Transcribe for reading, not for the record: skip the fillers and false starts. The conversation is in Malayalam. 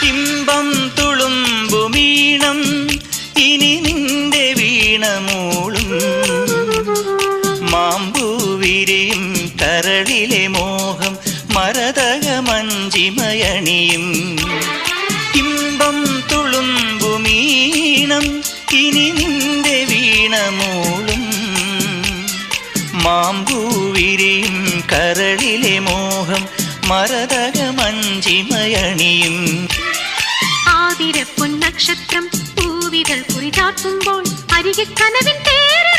ഇമ്പം തുളുമ്പുമീണം ഇനി നിന്റെ വീണമൂളും മാമ്പൂ വിരിയും കരളിലെ മോഹം മരതകമഞ്ചിമയണിയും ഇമ്പം തുളുമ്പുമീണം ഇനി നിന്റെ വീണമൂളും മാമ്പൂ വിരിയും കരളിലെ മോഹം മരതകമഞ്ചിമയണിയും ആതിരപ്പൊൻ നക്ഷത്രം പൂവിതൾ കുറിചാർത്തുമ്പോൾ അരികെ കനവിൻ തേര്